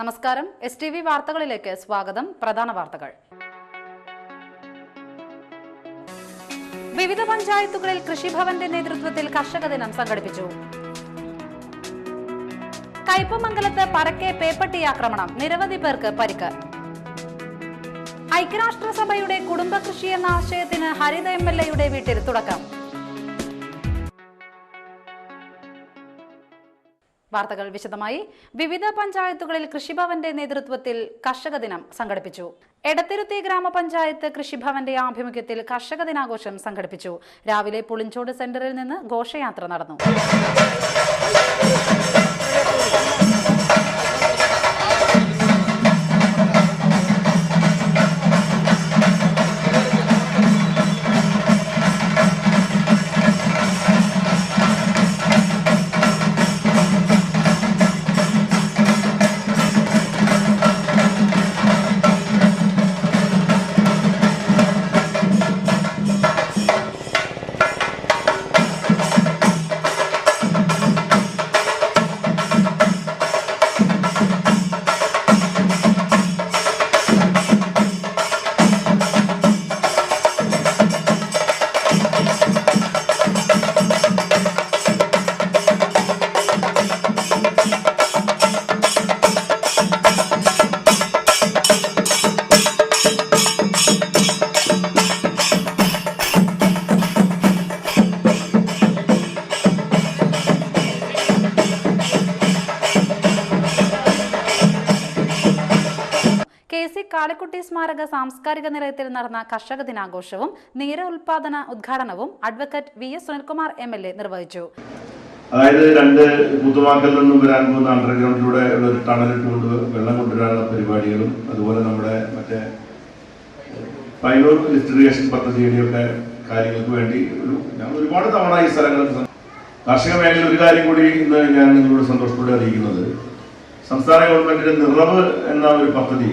നമസ്കാരം. STV വാർത്തകളിലേക്ക് സ്വാഗതം. പ്രധാന വാർത്തകൾ. വിവിധ പഞ്ചായത്തുകളിൽ കൃഷിഭവന്റെ നേതൃത്വത്തിൽ കർഷക ദിനം സംഘടിപ്പിച്ചു. കയ്പമംഗലത്ത് പരക്കെ പേപ്പട്ടി ആക്രമണം, നിരവധി പേർക്ക് പരിക്ക്. ഐക്യരാഷ്ട്രസഭയുടെ കുടുംബകൃഷി എന്ന ആശയത്തിന് ഹരിത MLA വീട്ടിൽ തുടക്കം. വാർത്തകൾ വിശദമായി. വിവിധ പഞ്ചായത്തുകളിൽ കൃഷിഭവന്റെ നേതൃത്വത്തിൽ കർഷക ദിനം സംഘടിപ്പിച്ചു. എടത്തിരുത്തി ഗ്രാമപഞ്ചായത്ത് കൃഷിഭവന്റെ ആഭിമുഖ്യത്തിൽ കർഷക ദിനാഘോഷം സംഘടിപ്പിച്ചു. രാവിലെ പുളിഞ്ചോട് സെന്ററിൽ നിന്ന് ഘോഷയാത്ര നടന്നു. കാളിക്കുട്ടി സ്മാരക സാംസ്കാരിക നിലയത്തിൽ നടന്ന കർഷക ദിനാഘോഷവും നീര ഉൽപാദന ഉദ്ഘാടനവും അഡ്വക്കേറ്റ് VS സുനിൽകുമാർ MLA നിർവഹിച്ചു. അതായത് രണ്ട് കൂത്തുമാക്കലിൽ നിന്നും വരാൻ പോകുന്ന അണ്ടർഗ്രൗണ്ടിലൂടെ ഒരു ടണലിട്ടുകൊണ്ട് വെള്ളം കൊണ്ടുവരാനുള്ള പരിപാടികളും അതുപോലെ നമ്മുടെ മറ്റേ പൈനൂർ ലിസ്റ്ററിയേഷൻ പദ്ധതിയുടെയൊക്കെ കാര്യങ്ങൾക്ക് വേണ്ടി ഞാൻ ഒരുപാട് തവണ ഈ സ്ഥലങ്ങളിൽ കാർഷിക മേഖലയിൽ ഒരു കാര്യം കൂടി ഇന്ന് ഞാൻ നിങ്ങളോട് സന്തോഷത്തോടെ അറിയിക്കുന്നത്, സംസ്ഥാന ഗവൺമെന്റിന്റെ നിറവ് എന്ന ഒരു പദ്ധതി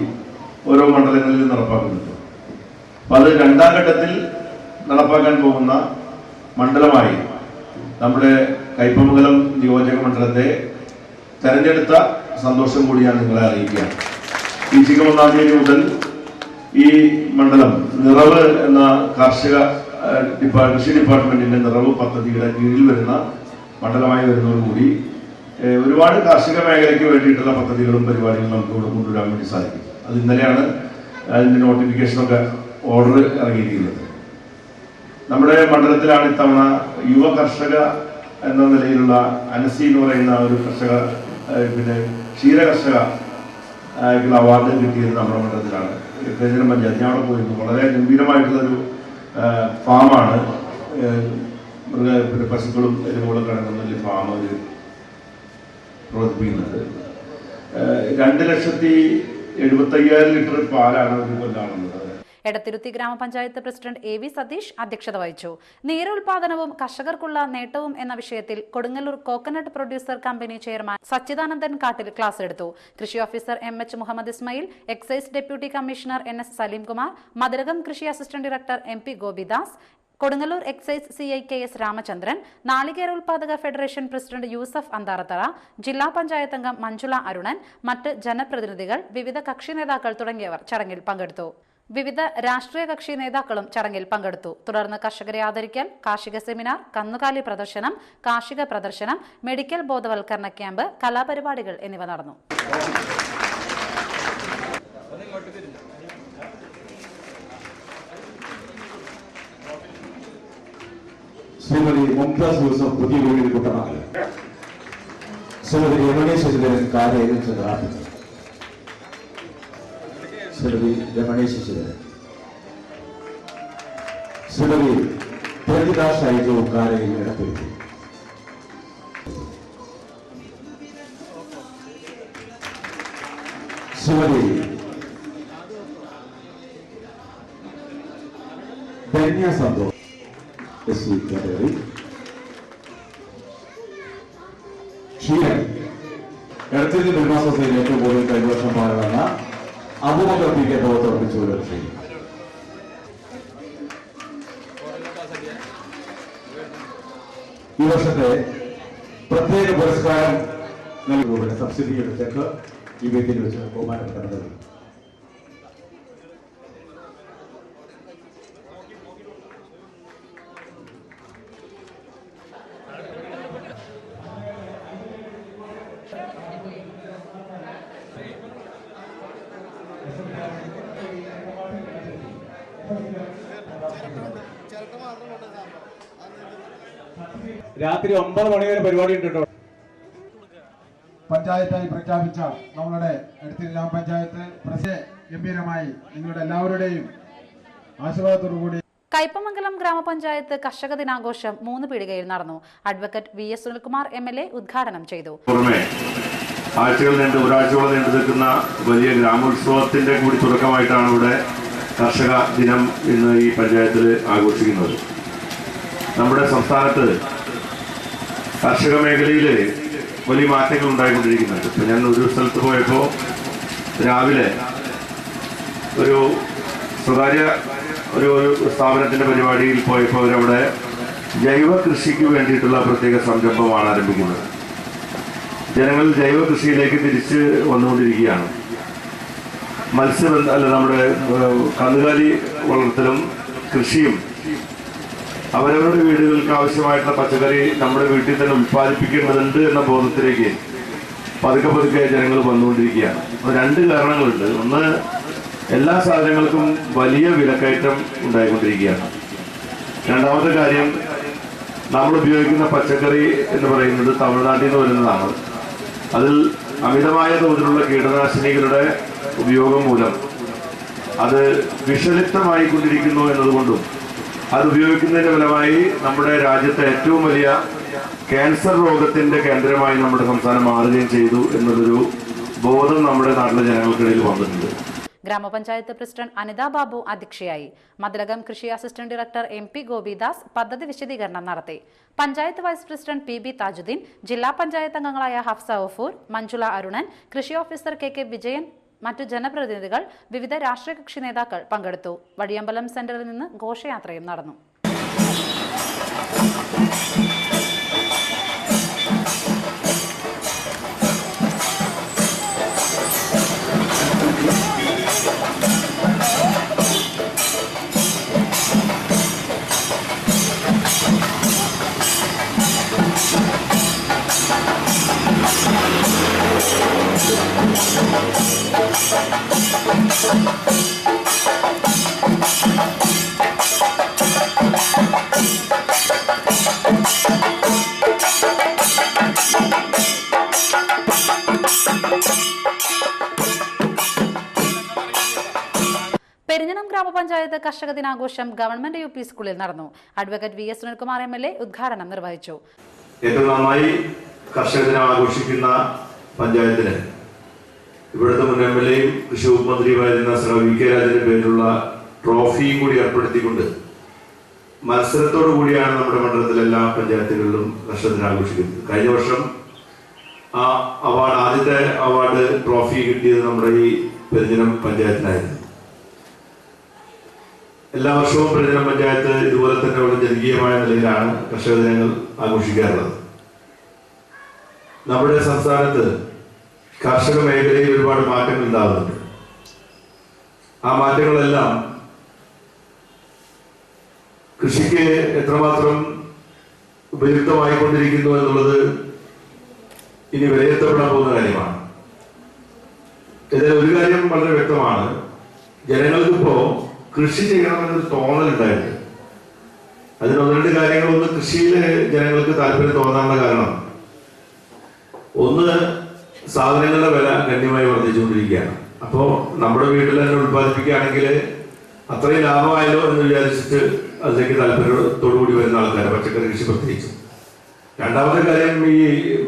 ഓരോ മണ്ഡലങ്ങളിൽ നടപ്പാക്കുന്നുണ്ട്. അപ്പം അത് രണ്ടാം ഘട്ടത്തിൽ നടപ്പാക്കാൻ പോകുന്ന മണ്ഡലമായി നമ്മുടെ കയ്പമംഗലം നിയോജക മണ്ഡലത്തെ തെരഞ്ഞെടുത്ത സന്തോഷം കൂടി ഞാൻ നിങ്ങളെ അറിയിക്കുകയാണ്. ഈ ചിങ്ങം 1-ാം തീയതി മുതൽ ഈ മണ്ഡലം നിറവ് എന്ന കൃഷി ഡിപ്പാർട്ട്മെന്റിന്റെ നിറവ് പദ്ധതിയുടെ കീഴിൽ വരുന്ന മണ്ഡലമായി വരുന്നതോടുകൂടി ഒരുപാട് കാർഷിക മേഖലയ്ക്ക് വേണ്ടിയിട്ടുള്ള പദ്ധതികളും പരിപാടികളും നമുക്ക് ഇവിടെ കൊണ്ടുവരാൻ വേണ്ടി സാധിക്കും. അത് ഇന്നലെയാണ് അതിൻ്റെ നോട്ടിഫിക്കേഷനൊക്കെ ഓർഡർ ഇറങ്ങിയിരിക്കുന്നത്. നമ്മുടെ മണ്ഡലത്തിലാണ് ഇത്തവണ യുവ കർഷക എന്ന നിലയിലുള്ള അനസി എന്ന് പറയുന്ന ഒരു കർഷക ക്ഷീര കർഷക അവാർഡ് കിട്ടിയത് നമ്മുടെ മണ്ഡലത്തിലാണ്. കേന്ദ്ര പഞ്ചായത്ത് ഞാൻ അവിടെ പോയിരുന്നു. വളരെ ഗംഭീരമായിട്ടുള്ളൊരു ഫാമാണ്, പശുക്കളും എരുമകളും കിടക്കുന്ന ഒരു ഫാം അവർ പ്രവർത്തിപ്പിക്കുന്നത്. 2,75,000 ലിറ്റർ പാലാണ് ഒരു കൊല്ലാണുള്ളത്. എടത്തിരുത്തി ഗ്രാമപഞ്ചായത്ത് പ്രസിഡന്റ് AV സതീഷ് അധ്യക്ഷത വഹിച്ചു. നീരുൽപാദനവും കർഷകർക്കുള്ള നേട്ടവും എന്ന വിഷയത്തിൽ Kodungallur coconut producer company chairman Sachidanandan Kattil class എടുത്തു. കൃഷി officer MH Muhammad Ismail, excise deputy commissioner NS Salimkumar, Mathilakam കൃഷി assistant director MP Gopidas, Kodungallur excise CI KS Ramachandran, നാളികേരോൽപാദക ഫെഡറേഷൻ പ്രസിഡന്റ് യൂസഫ് അന്താറത്തറ, ജില്ലാ പഞ്ചായത്ത് അംഗം മഞ്ജുള അരുണൻ, മറ്റ് ജനപ്രതിനിധികൾ, വിവിധ കക്ഷി നേതാക്കൾ തുടങ്ങിയവർ ചടങ്ങിൽ പങ്കെടുത്തു. വിവിധ രാഷ്ട്രീയ കക്ഷി നേതാക്കളും ചടങ്ങിൽ പങ്കെടുത്തു. തുടർന്ന് കർഷകരെ ആദരിക്കൽ, കാർഷിക സെമിനാർ, കന്നുകാലി പ്രദർശനം, കാർഷിക പ്രദർശനം, മെഡിക്കൽ ബോധവൽക്കരണ ക്യാമ്പ്, കലാപരിപാടികൾ എന്നിവ നടന്നു. ശ്രീമതി മുംതാസ് യൂസഫ് പുതിയ വീടിൽ കുട്ടനാട്, ശ്രീമതി രമണേശ്വരൻ കാര്യേന്ദ്രൻ, ശ്രീമതി രമണേശ്വരൻ, ശ്രീമതി പ്രജിത ഷൈജു കാരയിൽ ഇടപ്പെടുത്തി, ശ്രീമതി ധന്യ സന്തോഷ് ക്ഷീരൻ എടത്തിരുത്തി നിർമ്മാണ സൊസൈറ്റി ഏറ്റവും കൂടുതൽ കഴിഞ്ഞ വർഷം പാടുന്ന അബൂബക്കർ PK പ്രവർത്തിച്ചു കൃഷി. ഈ വർഷത്തെ പ്രത്യേക പുരസ്കാരം നൽകുന്നതിന് സബ്സിഡി എടുത്തേക്ക് ഈ വേദിയിൽ വെച്ച് ബഹുമാനപ്പെട്ടത്. രാത്രി 9 മണി വരെ പരിപാടി ഉണ്ട് കേട്ടോ. പഞ്ചായത്തായി പ്രഖ്യാപിച്ച നമ്മളുടെ എടത്തിരി ഗ്രാമപഞ്ചായത്ത് ഗംഭീരമായി നിങ്ങളുടെ എല്ലാവരുടെയും ആശീർവാദത്തോടുകൂടി കയ്പമംഗലം ഗ്രാമപഞ്ചായത്ത് കർഷക ദിനാഘോഷം 3 പീടികയിൽ നടന്നു. Advocate V S Sunilkumar MLA ഉദ്ഘാടനം ചെയ്തു. ആഴ്ചകൾ നീണ്ട് ഒരാഴ്ചയോളം നീണ്ടു നിൽക്കുന്ന വലിയ ഗ്രാമോത്സവത്തിന്റെ കൂടി തുടക്കമായിട്ടാണ് ഇവിടെ കർഷക ദിനം ഇന്ന് ഈ പഞ്ചായത്തിൽ ആഘോഷിക്കുന്നത്. നമ്മുടെ സംസ്ഥാനത്ത് കാർഷിക മേഖലയിൽ വലിയ മാറ്റങ്ങൾ ഉണ്ടായിക്കൊണ്ടിരിക്കുന്നുണ്ട്. ഇപ്പം ഞാൻ ഒരു സ്ഥലത്ത് പോയപ്പോൾ രാവിലെ ഒരു സ്വകാര്യ ഒരു സ്ഥാപനത്തിൻ്റെ പരിപാടിയിൽ പോയപ്പോൾ അവരവിടെ ജൈവ കൃഷിക്ക് വേണ്ടിയിട്ടുള്ള പ്രത്യേക സംരംഭമാണ് ആരംഭിക്കുന്നത്. ജനങ്ങൾ ജൈവ കൃഷിയിലേക്ക് തിരിച്ച് വന്നുകൊണ്ടിരിക്കുകയാണ്. നമ്മുടെ കന്നുകാലി വളർത്തലും കൃഷിയും അവരവരുടെ വീടുകൾക്ക് ആവശ്യമായിട്ടുള്ള പച്ചക്കറി നമ്മുടെ വീട്ടിൽ തന്നെ ഉൽപ്പാദിപ്പിക്കേണ്ടതുണ്ട് എന്ന ബോധത്തിലേക്ക് പതുക്കെ പതുക്കെ ജനങ്ങൾ വന്നുകൊണ്ടിരിക്കുകയാണ്. അപ്പോൾ 2 കാരണങ്ങളുണ്ട്. ഒന്ന്, എല്ലാ സാധനങ്ങൾക്കും വലിയ വിലക്കയറ്റം ഉണ്ടായിക്കൊണ്ടിരിക്കുകയാണ്. രണ്ടാമത്തെ കാര്യം, നമ്മൾ ഉപയോഗിക്കുന്ന പച്ചക്കറി എന്ന് പറയുന്നത് തമിഴ്നാട്ടിൽ നിന്ന് വരുന്നതാണ്. അതിൽ അമിതമായ തോതിലുള്ള കീടനാശിനികളുടെ ഉപയോഗം മൂലം അത് വിഷലിപ്തമായി കൊണ്ടിരിക്കുന്നു എന്നതുകൊണ്ടും അത് ഉപയോഗിക്കുന്നതിന്റെ ഫലമായി നമ്മുടെ രാജ്യത്തെ ഏറ്റവും വലിയ ക്യാൻസർ രോഗത്തിന്റെ കേന്ദ്രമായി നമ്മുടെ സംസ്ഥാനം മാറുകയും ചെയ്തു എന്നതൊരു ബോധം നമ്മുടെ നാട്ടിലെ ജനങ്ങൾക്കിടയിൽ വന്നിട്ടുണ്ട്. ഗ്രാമപഞ്ചായത്ത് പ്രസിഡന്റ് അനിത ബാബു അധ്യക്ഷയായി. മതിലകം കൃഷി അസിസ്റ്റന്റ് ഡയറക്ടർ MP ഗോപിദാസ് പദ്ധതി വിശദീകരണം നടത്തി. Panchayat vice president PB Thajudheen, ജില്ലാ പഞ്ചായത്ത് അംഗങ്ങളായ ഹഫ്സ ഗഫൂർ, മഞ്ജുള അരുണൻ, കൃഷി ഓഫീസർ KK വിജയൻ, മറ്റു ജനപ്രതിനിധികൾ, വിവിധ രാഷ്ട്രീയ കക്ഷി നേതാക്കൾ പങ്കെടുത്തു. വഴിയമ്പലം സെന്ററിൽ നിന്ന് ഘോഷയാത്രയും നടന്നു. പെരിഞ്ഞനം ഗ്രാമപഞ്ചായത്ത് കർഷക ദിനാഘോഷം ഗവൺമെന്റ് UP സ്കൂളിൽ നടന്നു. Advocate V S Sunilkumar MLA ഉദ്ഘാടനം നിർവഹിച്ചു. ഏറ്റവും നന്നായി കർഷക ദിനം ആഘോഷിക്കുന്ന പഞ്ചായത്തിന് ഇവിടുത്തെ മുൻ MLAയും കൃഷി വകുപ്പ് മന്ത്രിയുമായിരുന്ന ശ്രീ VK രാജന്റെ പേരിലുള്ള ട്രോഫിയും കൂടി ഏർപ്പെടുത്തിക്കൊണ്ട് മത്സരത്തോടു കൂടിയാണ് നമ്മുടെ മണ്ഡലത്തിലെ എല്ലാ പഞ്ചായത്തുകളിലും കർഷക ദിനം ആഘോഷിക്കുന്നത്. കഴിഞ്ഞ വർഷം ആ അവാർഡ്, ആദ്യത്തെ അവാർഡ് ട്രോഫി കിട്ടിയത് നമ്മുടെ ഈ പെരിഞ്ഞനം പഞ്ചായത്തിനായിരുന്നു. എല്ലാ വർഷവും പെരിഞ്ഞനം പഞ്ചായത്ത് ഇതുപോലെ തന്നെയുള്ള ജനകീയമായ നിലയിലാണ് കർഷക ദിനങ്ങൾ ആഘോഷിക്കാറുള്ളത്. നമ്മുടെ സംസ്ഥാനത്ത് കാർഷിക മേഖലയിൽ ഒരുപാട് മാറ്റങ്ങൾ ഉണ്ടാകുന്നുണ്ട്. ആ മാറ്റങ്ങളെല്ലാം കൃഷിക്ക് എത്രമാത്രം ഉപയുക്തമായിക്കൊണ്ടിരിക്കുന്നു എന്നുള്ളത് ഇനി വിലയിരുത്തപ്പെടാൻ പോകുന്ന കാര്യമാണ്. ഇതിൽ ഒരു കാര്യം വളരെ വ്യക്തമാണ്. ജനങ്ങൾക്കിപ്പോ കൃഷി ചെയ്യണമെന്നൊരു തോന്നലുണ്ടായിരുന്നു. അതിന് 1-2 കാര്യങ്ങളൊന്ന് കൃഷിയിൽ ജനങ്ങൾക്ക് താല്പര്യം തോന്നാനുള്ള കാരണം, ഒന്ന്, സാധനങ്ങളുടെ വില ഗണ്യമായി വർദ്ധിച്ചുകൊണ്ടിരിക്കുകയാണ്. അപ്പോൾ നമ്മുടെ വീട്ടിൽ തന്നെ ഉത്പാദിപ്പിക്കുകയാണെങ്കിൽ അത്രയും ലാഭമായല്ലോ എന്ന് വിചാരിച്ചിട്ട് അതിലേക്ക് താല്പര്യത്തോടു കൂടി വരുന്ന ആൾക്കാർ, പച്ചക്കറി കൃഷി പ്രത്യേകിച്ചു. രണ്ടാമത്തെ കാര്യം, ഈ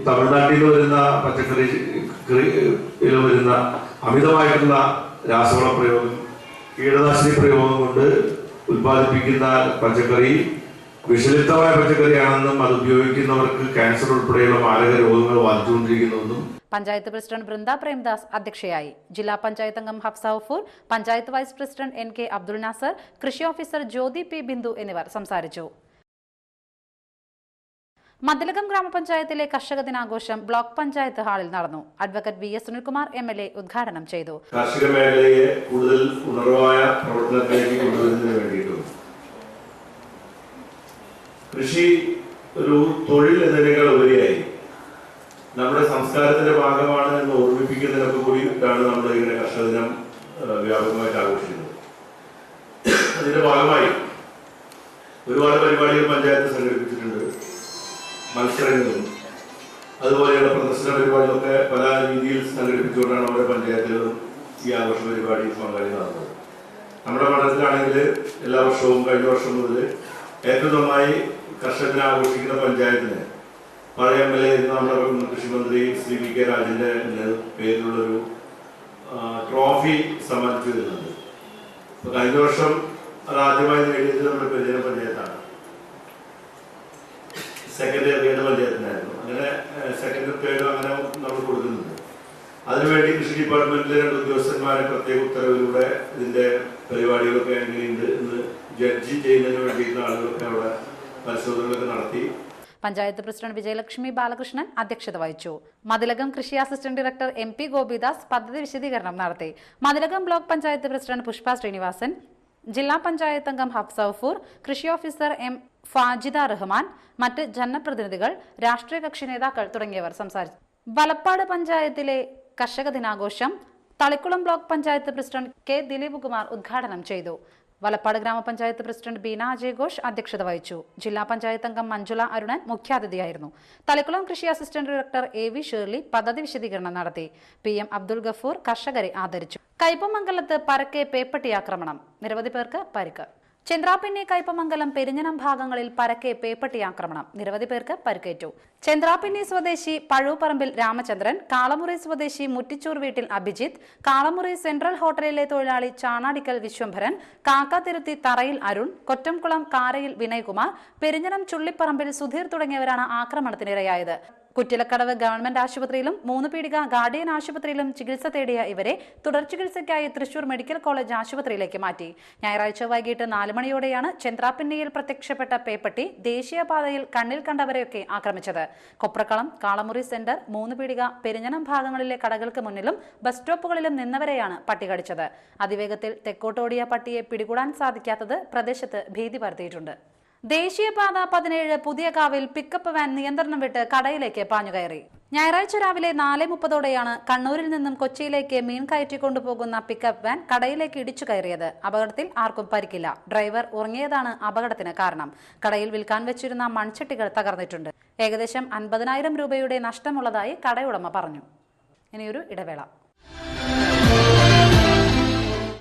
തമിഴ്നാട്ടിൽ നിന്ന് വരുന്ന പച്ചക്കറിയിൽ വരുന്ന അമിതമായിട്ടുള്ള രാസവള പ്രയോഗം, കീടനാശിനി പ്രയോഗം കൊണ്ട് ഉൽപ്പാദിപ്പിക്കുന്ന പച്ചക്കറി വിഷലിപ്തമായ പച്ചക്കറിയാണെന്നും അത് ഉപയോഗിക്കുന്നവർക്ക് ക്യാൻസർ ഉൾപ്പെടെയുള്ള മാരക രോഗങ്ങൾ ബാധിച്ചുകൊണ്ടിരിക്കുന്നുവെന്നും. പഞ്ചായത്ത് പ്രസിഡന്റ് ബൃന്ദ പ്രേംദാസ് അധ്യക്ഷയായി. ജില്ലാ പഞ്ചായത്ത് അംഗം Hafsa Gafoor, panchayat vice president NK Abdul Nasar, കൃഷി ഓഫീസർ ജ്യോതി P ബിന്ദു എന്നിവർ സംസാരിച്ചു. മതിലകം ഗ്രാമപഞ്ചായത്തിലെ കർഷക ദിനാഘോഷം ബ്ലോക്ക് പഞ്ചായത്ത് ഹാളിൽ നടന്നു. Advocate V S Sunilkumar MLA ഉദ്ഘാടനം ചെയ്തു. കാർഷിക മേഖലയെ കൂടുതൽ ഉണർവായ പ്രവർത്തനത്തിലേക്ക് കൊണ്ടുവരുന്നതിന് വേണ്ടിയിട്ടും കൃഷി ഒരു തൊഴിൽ എന്നതിനേക്കാൾ ഉപരിയായി നമ്മുടെ സംസ്കാരത്തിന്റെ ഭാഗമാണ് എന്ന് ഓർമ്മിപ്പിക്കുന്നതിനൊക്കെ കൂടിയിട്ടാണ് നമ്മൾ ഇങ്ങനെ കർഷക ദിനം വ്യാപകമായിട്ട് ആഘോഷിക്കുന്നത്. അതിന്റെ ഭാഗമായി ഒരുപാട് പരിപാടികൾ പഞ്ചായത്ത് സംഘടിപ്പിച്ചിട്ടുണ്ട്. മത്സരങ്ങളും അതുപോലെയുള്ള പ്രദർശന പരിപാടികളൊക്കെ പല രീതിയിൽ സംഘടിപ്പിച്ചുകൊണ്ടാണ് നമ്മുടെ പഞ്ചായത്തുകളും ഈ ആഘോഷ പരിപാടി പങ്കാളികളാകുന്നത്. നമ്മുടെ മണ്ഡലത്തിലാണെങ്കിൽ എല്ലാ വർഷവും കഴിഞ്ഞ വർഷം മുതൽ ഏറ്റവും നന്നായി കർഷകനെ ആഘോഷിക്കുന്ന പഞ്ചായത്തിന് പഴയ MLA നമ്മുടെ കൃഷിമന്ത്രി ശ്രീ VK രാജന്റെ പേരിലുള്ളൊരു ട്രോഫി സമ്മാനിച്ചു വരുന്നുണ്ട്. കഴിഞ്ഞ വർഷം അത് ആദ്യമായി നേടിയത് നമ്മുടെ പെരിഞ്ഞനം പഞ്ചായത്താണ്. സെക്കൻഡ് പഞ്ചായത്തിനായിരുന്നു. അങ്ങനെ സെക്കൻഡ് തേർഡ് അങ്ങനെ നമ്മൾ കൊടുക്കുന്നുണ്ട്. അതിനുവേണ്ടി കൃഷി ഡിപ്പാർട്ട്മെന്റിലെ 2 ഉദ്യോഗസ്ഥന്മാരെ പ്രത്യേക ഉത്തരവിലൂടെ ഇതിന്റെ പരിപാടികളൊക്കെ എങ്ങനെയുണ്ട് എന്ന് ജഡ്ജി ചെയ്യുന്നതിന് വേണ്ടിയിട്ടുള്ള ആളുകളൊക്കെ അവിടെ പരിശോധനകളൊക്കെ നടത്തി. പഞ്ചായത്ത് പ്രസിഡന്റ് വിജയലക്ഷ്മി ബാലകൃഷ്ണൻ അധ്യക്ഷത വഹിച്ചു. മതിലകം കൃഷി അസിസ്റ്റന്റ് ഡയറക്ടർ MP ഗോപിദാസ് പദ്ധതി വിശദീകരണം നടത്തി. മതിലകം ബ്ലോക്ക് പഞ്ചായത്ത് പ്രസിഡന്റ് പുഷ്പ ശ്രീനിവാസൻ, ജില്ലാ പഞ്ചായത്ത് അംഗം ഹഫ്സ ഗഫൂർ, കൃഷി ഓഫീസർ M ഫാജിദ റഹ്മാൻ, മറ്റ് ജനപ്രതിനിധികൾ, രാഷ്ട്രീയ കക്ഷി നേതാക്കൾ തുടങ്ങിയവർ സംസാരിച്ചു. വലപ്പാട് പഞ്ചായത്തിലെ കർഷക ദിനാഘോഷം Thalikulam block panchayat president K Dileep Kumar ഉദ്ഘാടനം ചെയ്തു. വലപ്പാട് ഗ്രാമപഞ്ചായത്ത് പ്രസിഡന്റ് ബീന അജയ് ഘോഷ് അധ്യക്ഷത വഹിച്ചു. ജില്ലാ പഞ്ചായത്ത് അംഗം മഞ്ജുള അരുണൻ മുഖ്യാതിഥിയായിരുന്നു. തളിക്കുളം കൃഷി അസിസ്റ്റന്റ് ഡയറക്ടർ AV ഷേർലി പദ്ധതി വിശദീകരണം നടത്തി. PM അബ്ദുൽ ഗഫൂർ കർഷകരെ ആദരിച്ചു. കയ്പമംഗലത്ത് പരക്കെ പേപ്പട്ടി ആക്രമണം, നിരവധി പേർക്ക് പരിക്ക്. ചെന്ത്രാപ്പിന്നി, കയ്പമംഗലം, പെരിഞ്ഞനം ഭാഗങ്ങളിൽ പരക്കെ പേപ്പട്ടി ആക്രമണം, നിരവധി പേർക്ക് പരിക്കേറ്റു. ചെന്ത്രാപ്പിന്നി സ്വദേശി പഴൂപ്പറമ്പിൽ രാമചന്ദ്രൻ, കാളമുറി സ്വദേശി മുറ്റിച്ചൂർ വീട്ടിൽ അഭിജിത്ത്, കാളമുറി സെൻട്രൽ ഹോട്ടലിലെ തൊഴിലാളി ചാണാടിക്കൽ വിശ്വംഭരൻ, കാക്കാതിരുത്തി തറയിൽ അരുൺ, കൊറ്റംകുളം കാരയിൽ വിനയ്കുമാർ, പെരിഞ്ഞനം ചുള്ളിപ്പറമ്പിൽ സുധീർ തുടങ്ങിയവരാണ് ആക്രമണത്തിനിരയായത്. കുറ്റിലക്കടവ് ഗവൺമെന്റ് ആശുപത്രിയിലും 3 പീടിക ഗാർഡിയൻ ആശുപത്രിയിലും ചികിത്സ തേടിയ ഇവരെ തുടർ ചികിത്സയ്ക്കായി തൃശൂർ മെഡിക്കൽ കോളേജ് ആശുപത്രിയിലേക്ക് മാറ്റി. ഞായറാഴ്ച വൈകിട്ട് 4 മണിയോടെയാണ് ചെന്ത്രാപ്പിന്നിയിൽ പ്രത്യക്ഷപ്പെട്ട പേപ്പട്ടി ദേശീയപാതയിൽ കണ്ണിൽ കണ്ടവരെയൊക്കെ ആക്രമിച്ചത്. കൊപ്രക്കളം, കാളമുറി സെന്റർ, 3 പീടിക, പെരിഞ്ഞനം ഭാഗങ്ങളിലെ കടകൾക്ക് മുന്നിലും ബസ് സ്റ്റോപ്പുകളിലും നിന്നവരെയാണ് പട്ടി കടിച്ചത്. അതിവേഗത്തിൽ തെക്കോട്ടോടിയ പട്ടിയെ പിടികൂടാൻ സാധിക്കാത്തത് പ്രദേശത്ത് ഭീതി പരത്തിയിട്ടുണ്ട്. ദേശീയപാത 17 പുതിയകാവിൽ പിക്കപ്പ് വാൻ നിയന്ത്രണം വിട്ട് കടയിലേക്ക് പാഞ്ഞുകയറി. ഞായറാഴ്ച രാവിലെ 4:30ഓടെയാണ് കണ്ണൂരിൽ നിന്നും കൊച്ചിയിലേക്ക് മീൻ കയറ്റിക്കൊണ്ടുപോകുന്ന പിക്കപ്പ് വാൻ കടയിലേക്ക് ഇടിച്ചു കയറിയത്. അപകടത്തിൽ ആർക്കും പരിക്കില്ല. ഡ്രൈവർ ഉറങ്ങിയതാണ് അപകടത്തിന് കാരണം. കടയിൽ വിൽക്കാൻ വെച്ചിരുന്ന മൺചട്ടികൾ തകർന്നിട്ടുണ്ട്. ഏകദേശം 50,000 രൂപയുടെ നഷ്ടമുള്ളതായി കടയുടമ പറഞ്ഞു. ഇനിയൊരു ഇടവേള.